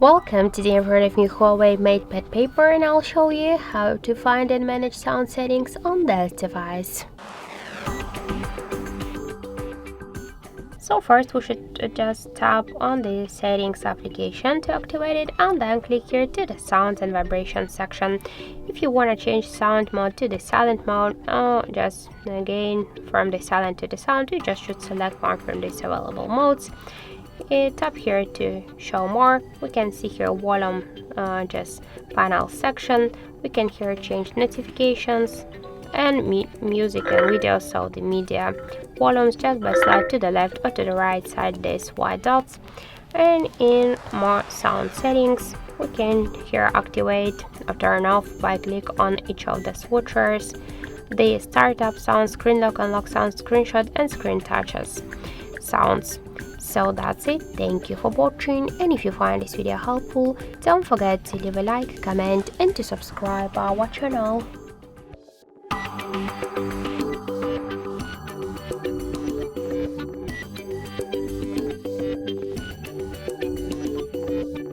Welcome to the imperative new Huawei MatePad Paper, and I'll show you how to find and manage sound settings on this device. So first we should just tap on the settings application to activate it, and then click here to the sounds and vibrations section. If you want to change sound mode to the silent mode, just again from the silent to the sound, you just should select one from these available modes. Tap here to show more. We can see here volume, just panel section. We can here change notifications and music and video, so the media volumes just by slide to the left or to the right side these white dots. And in more sound settings, we can here activate or turn off by click on each of the switchers, the startup sound, screen lock, unlock sound, screenshot, and screen touches sounds. So that's it. Thank you for watching, and if you find this video helpful, don't forget to leave a like, comment, and to subscribe our channel.